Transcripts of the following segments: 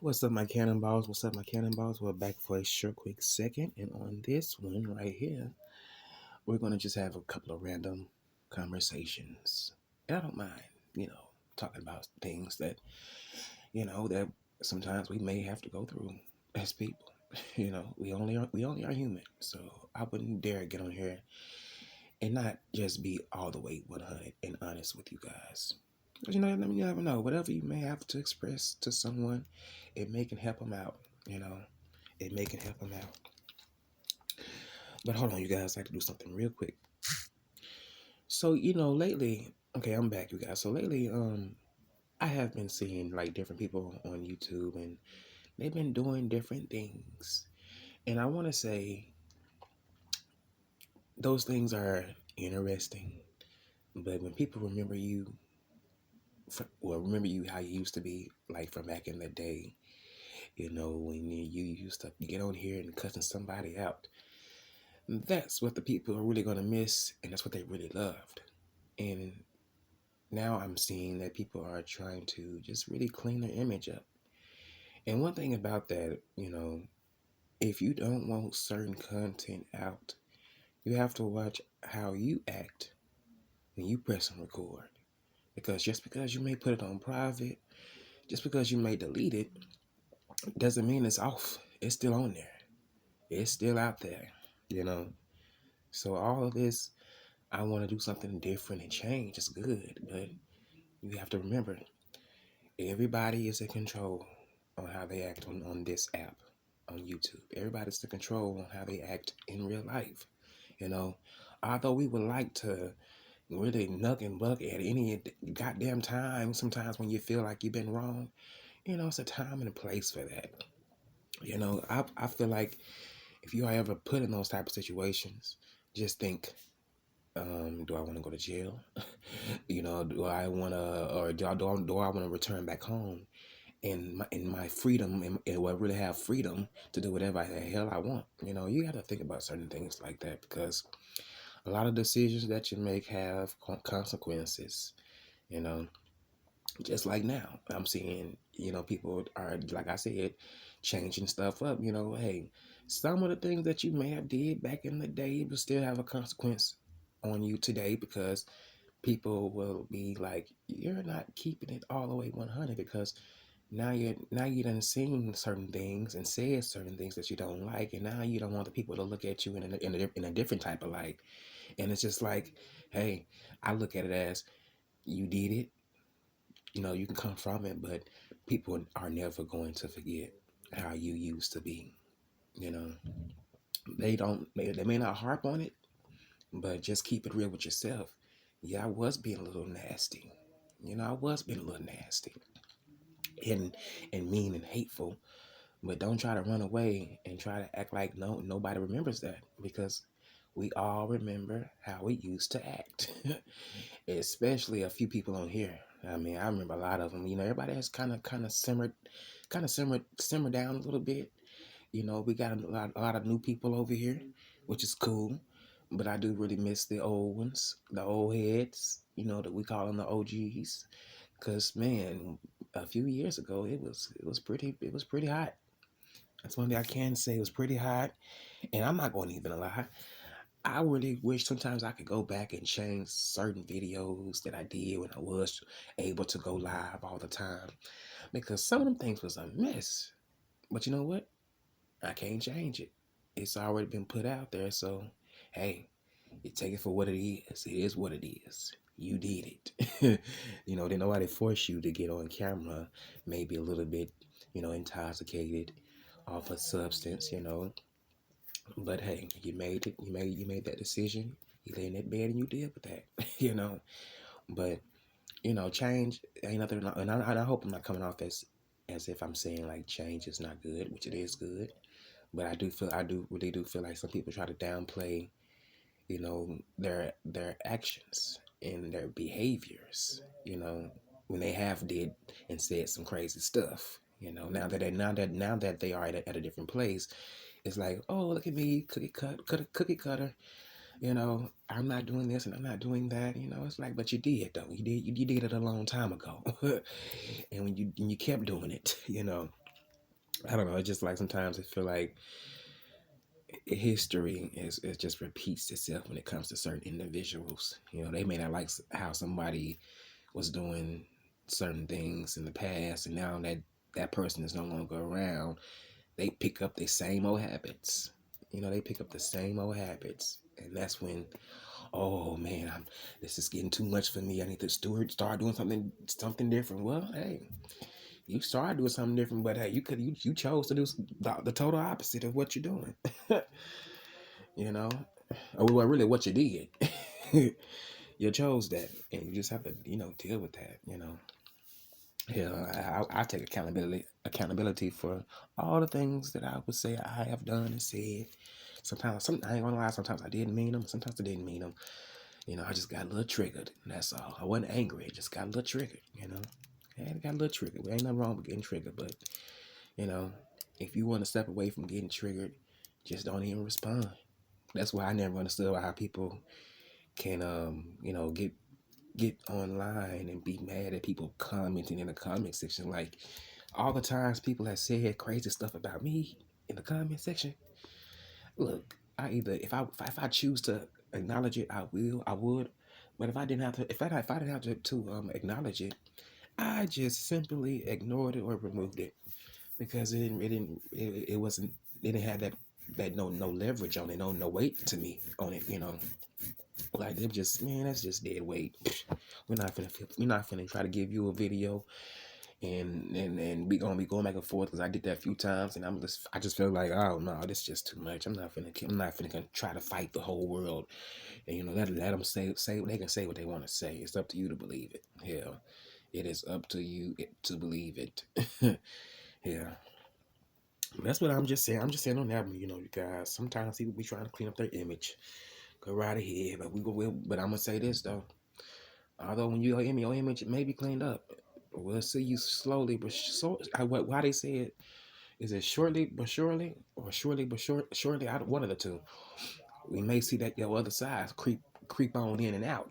What's up, my cannonballs? What's up, my cannonballs? We're back for a short, quick second. And on this one right here, we're going to just have a couple of random conversations. And I don't mind, talking about things that sometimes we may have to go through as people. We only are human. So I wouldn't dare get on here and not just be all the way 100 and honest with you guys. But you never know. Whatever you may have to express to someone, it may can help them out. You know, it may can help them out. But hold on, you guys. I have to do something real quick. So lately, okay, I'm back, you guys. So lately, I have been seeing like different people on YouTube, and they've been doing different things. And I want to say those things are interesting. But when people remember you, remember you how you used to be, like from back in the day, when you used to get on here and cussing somebody out. That's what the people are really gonna miss, and that's what they really loved. And now I'm seeing that people are trying to just really clean their image up. And one thing about that, if you don't want certain content out, you have to watch how you act when you press and record. Because just because you may put it on private, just because you may delete it, doesn't mean it's off. It's still on there. It's still out there, you know. So all of this, I want to do something different and change. It's good, but you have to remember, everybody is in control on how they act on this app, on YouTube. Everybody's in control on how they act in real life. You know, although we would like to really nug and buck at any goddamn time, sometimes when you feel like you've been wrong, it's a time and a place for that. I feel like if you are ever put in those type of situations, just think, do I want to go to jail? Do I want to, or do I want to return back home in my freedom, and will I really have freedom to do whatever the hell I want? You got to think about certain things like that, because a lot of decisions that you make have consequences. You know, just like now, I'm seeing people are, like I said, changing stuff up. Hey, some of the things that you may have did back in the day will still have a consequence on you today, because people will be like, you're not keeping it all the way 100, because now you done seen certain things and said certain things that you don't like, and now you don't want the people to look at you in a different type of light. And it's just like, hey, I look at it as, you did it. You can come from it, but people are never going to forget how you used to be. You know, they may not harp on it, but just keep it real with yourself. Yeah, I was being a little nasty. I was being a little nasty and mean and hateful. But don't try to run away and try to act like nobody remembers that, because we all remember how we used to act. Especially a few people on here. I mean, I remember a lot of them. Everybody has simmered down a little bit. We got a lot of new people over here, which is cool. But I do really miss the old ones, the old heads. That we call them the OGs. Cause man, a few years ago it was pretty hot. That's one thing I can say. It was pretty hot, and I'm not going to even lie. I really wish sometimes I could go back and change certain videos that I did when I was able to go live all the time, because some of them things was a mess. But you know what? I can't change it. It's already been put out there, so hey, you take it for what it is. It is what it is. You did it. Didn't nobody force you to get on camera, maybe a little bit, intoxicated off a substance. But hey, you made it. You made that decision. You lay in that bed and you deal with that. But change ain't nothing. And I hope I'm not coming off as if I'm saying like change is not good, which it is good. But I do really feel like some people try to downplay, their actions and their behaviors. When they have did and said some crazy stuff. Now that they are at a different place, it's like, oh, look at me, cookie cutter. I'm not doing this and I'm not doing that. It's like, but you did though. You did it a long time ago, and when you kept doing it. I don't know. It's just like sometimes I feel like history is it just repeats itself when it comes to certain individuals. You know, they may not like how somebody was doing certain things in the past, and now that that person is no longer around, they pick up the same old habits. You know, they pick up the same old habits, and that's when, oh man, this is getting too much for me. I need to start doing something different. Well, hey, you started doing something different, but hey, you chose to do the total opposite of what you're doing. You know, or well, really, what you did. You chose that, and you just have to, deal with that. Yeah, I take accountability for all the things that I would say I have done and said. Sometimes, I ain't gonna lie. Sometimes I didn't mean them. Sometimes I didn't mean them. I just got a little triggered. And that's all. I wasn't angry. I just got a little triggered. I got a little triggered. There ain't nothing wrong with getting triggered, but you know, if you want to step away from getting triggered, just don't even respond. That's why I never understood how people can, get online and be mad at people commenting in the comment section. Like all the times people have said crazy stuff about me in the comment section. Look, if I choose to acknowledge it, I would. But if I didn't have to, if I didn't have to acknowledge it, I just simply ignored it or removed it because it wasn't, it didn't have that no leverage on it, no weight to me on it. Like they're just, man, that's just dead weight. We're not finna try to give you a video and we gonna be going back and forth because I did that a few times and I just feel like, oh no, this is just too much. I'm not finna gonna try to fight the whole world and let them say they can say what they want to say. It's up to you to believe it. Hell, it is up to you to believe it. Yeah, that's what I'm just saying. I'm just saying on that one, you guys. Sometimes people be trying to clean up their image. Go right ahead, but but I'm gonna say this though. Although when your image may be cleaned up, we'll see you slowly but why they say it. Is it shortly but surely, or surely but shortly? One of the two. We may see that your other side creep on in and out.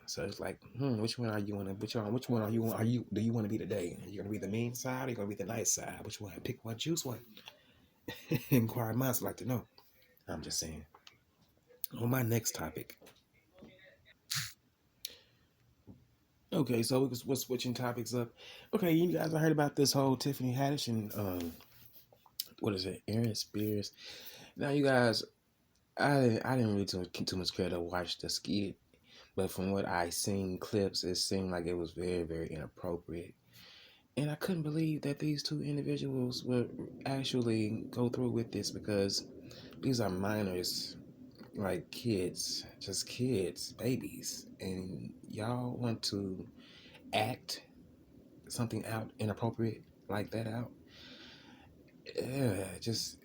So it's like, which one are you on? Which one are you? Do you want to be today? Are you gonna be the mean side? Or are you gonna be the nice side? Which one? Pick one. Choose one. Inquiring minds like to know. I'm just saying. On my next topic. Okay, so we're switching topics up. Okay, you guys, I heard about this whole Tiffany Haddish and what is it, Aaron Spears. Now, you guys, I didn't really too much care to watch the skit, but from what I seen clips, it seemed like it was very very inappropriate, and I couldn't believe that these two individuals would actually go through with this because these are minors, like kids, just kids, babies, and y'all want to act something out inappropriate like that out. Yeah, it just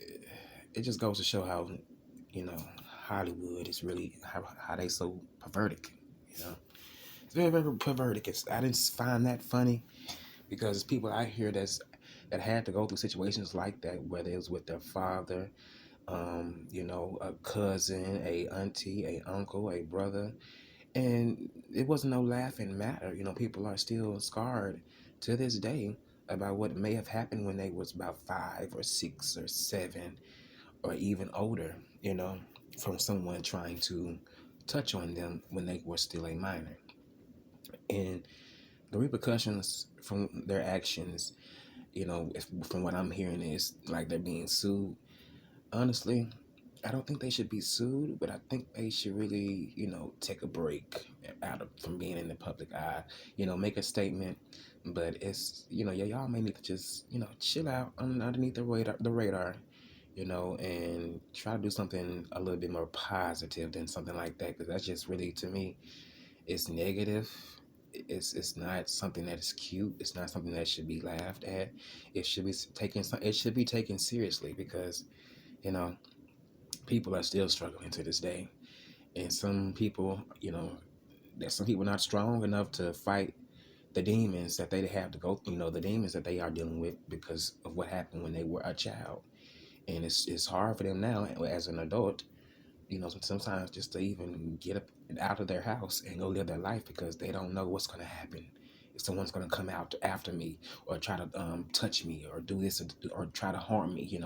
goes to show how you know Hollywood is really how they so perverted. You know, it's very very perverted. I didn't find that funny because people out here that had to go through situations like that, whether it was with their father, a cousin, a auntie, a uncle, a brother, and it wasn't no laughing matter. People are still scarred to this day about what may have happened when they was about 5 or 6 or 7 or even older, from someone trying to touch on them when they were still a minor. And the repercussions from their actions, from what I'm hearing, is like they're being sued. Honestly, I don't think they should be sued, but I think they should really, take a break out of from being in the public eye. Make a statement, but it's y'all may need to just chill out underneath the radar, and try to do something a little bit more positive than something like that, because that's just really, to me, it's negative. It's not something that is cute. It's not something that should be laughed at. It should be taken seriously because you know people are still struggling to this day, and some people not strong enough to fight the demons that they have to go through, the demons that they are dealing with because of what happened when they were a child. And it's hard for them now as an adult, sometimes just to even get up out of their house and go live their life because they don't know what's going to happen someone's gonna come out after me or try to touch me or do this or try to harm me.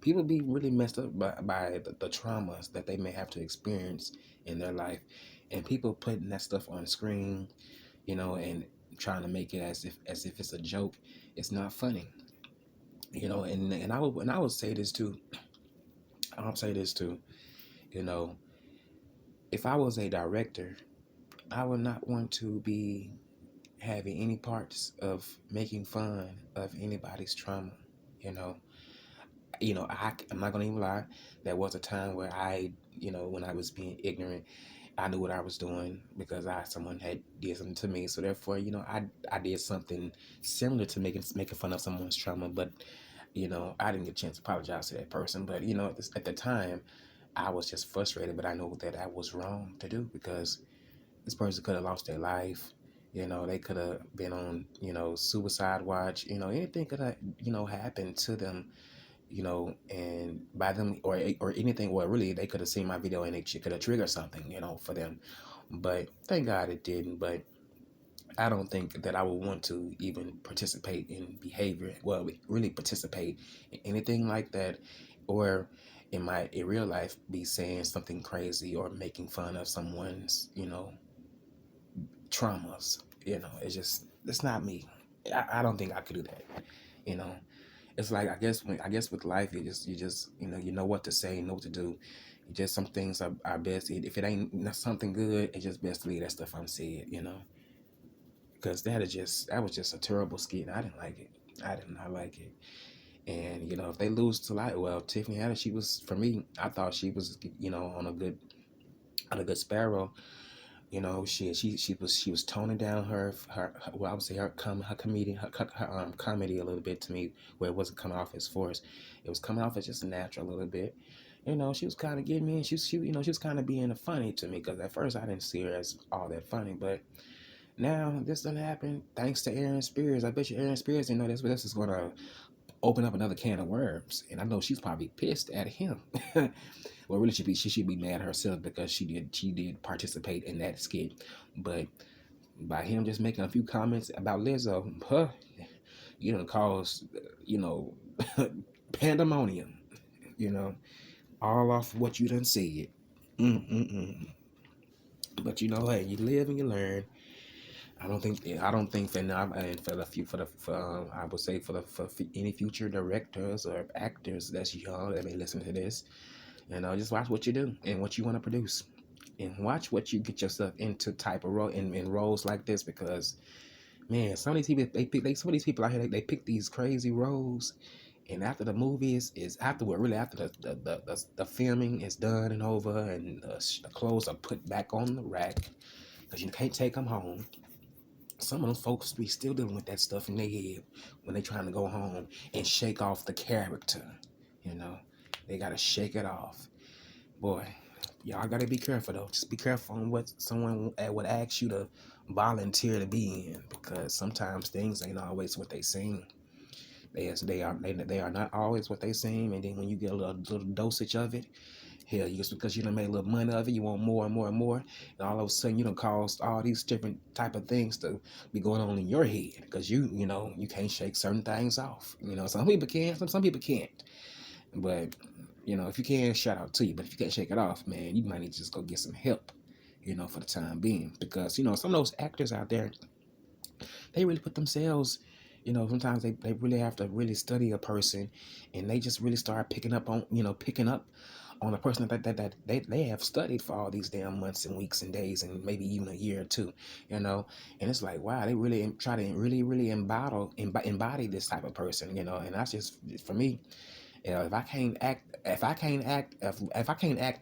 People be really messed up by the traumas that they may have to experience in their life, and people putting that stuff on screen, and trying to make it as if it's a joke. It's not funny. And I would say this too. I'll say this too. You know, if I was a director, I would not want to be having any parts of making fun of anybody's trauma. You know, I'm not gonna even lie. There was a time where when I was being ignorant, I knew what I was doing because someone had did something to me. So therefore, I did something similar to making fun of someone's trauma, but I didn't get a chance to apologize to that person. But at the time, I was just frustrated, but I know that I was wrong to do because this person could have lost their life. They could have been on, suicide watch. Anything could have, happened to them. And by them or anything. Well, really, they could have seen my video and it could have triggered something, for them. But thank God it didn't. But I don't think that I would want to even participate in behavior. Well, really participate in anything like that, or in real life be saying something crazy or making fun of someone's traumas. It's not me. I don't think I could do that. You know, it's like I guess with life you just you know what to say, you know what to do. Just some things are best. If it ain't something good, it's just best to leave that stuff unsaid. Because that was just a terrible skit. I didn't like it. I did not like it. And if they lose to Tiffany Haddish, she was, for me, I thought she was on a good sparrow. She was toning down I would say her comedy a little bit to me, where it wasn't coming off as forced. It was coming off as just natural a little bit. She was kind of getting me, and she was kind of being funny to me, because at first I didn't see her as all that funny, but now this done happened thanks to Aaron Spears. I bet you Aaron Spears, this is gonna open up another can of worms, and I know she's probably pissed at him. Well, really, she should be mad herself because she did participate in that skit, but by him just making a few comments about Lizzo, you done caused pandemonium, all off what you done said. Mm-mm-mm. But hey, you live and you learn. I don't think for now, and I would say for any future directors or actors that's young that may listen to this, just watch what you do and what you want to produce, and watch what you get yourself into type of role in roles like this, because man, some of these people some of these people out here, they pick these crazy roles, and after the movie is afterward, really after the filming is done and over, and the clothes are put back on the rack because you can't take them home. Some of those folks be still dealing with that stuff in their head when they trying to go home and shake off the character. They gotta shake it off. Boy, y'all gotta be careful though. Just be careful on what someone would ask you to volunteer to be in, because sometimes things ain't always what they seem. They are not always what they seem, and then when you get a little dosage of it, hell, just because you done made a little money of it, you want more and more and more, and all of a sudden you done caused all these different type of things to be going on in your head, because you can't shake certain things off. Some people can, some people can't. But if you can, shout out to you. But if you can't shake it off, man, you might need to just go get some help, for the time being, because some of those actors out there, they really put themselves. Sometimes they really have to really study a person, and they just really start picking up on a person that they have studied for all these damn months and weeks and days and maybe even a year or two, and it's like, wow, they really try to really embody this type of person, and that's just, for me, if I can't act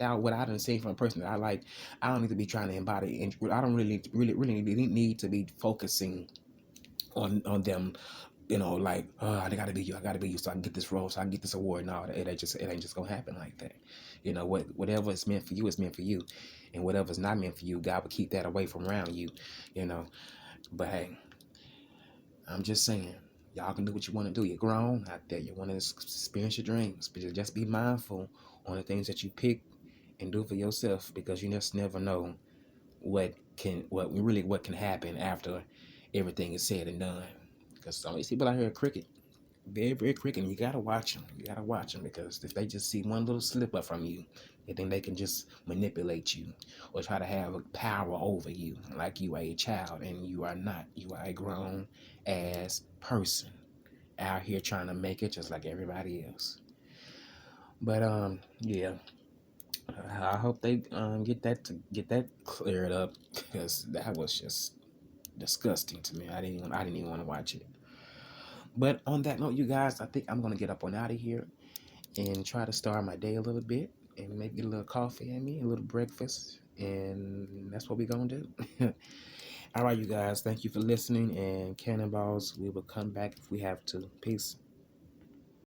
out what I done seen from a person that I like, I don't need to be trying to embody, and I don't really need to be focusing on them, like, oh, I gotta be you, so I can get this role, so I can get this award. No, it ain't just gonna happen like that. Whatever is meant for you is meant for you, and whatever's not meant for you, God will keep that away from around you. But hey, I'm just saying, y'all can do what you want to do. You're grown out there. You want to experience your dreams, but just be mindful on the things that you pick and do for yourself, because you just never know what can happen after, everything is said and done. Because some of these people out here are cricket, very, very cricket. And you gotta watch them. You gotta watch them because if they just see one little slip up from you, they think they can just manipulate you or try to have power over you like you are a child, and you are not. You are a grown ass person out here trying to make it just like everybody else. But yeah, I hope they get that cleared up because that was just disgusting to me. I didn't even want to watch it. But on that note, you guys, I think I'm gonna get up on out of here and try to start my day a little bit and maybe get a little coffee in me, a little breakfast, and that's what we're gonna do. All right, you guys, thank you for listening. And Cannonballs, we will come back if we have to. Peace.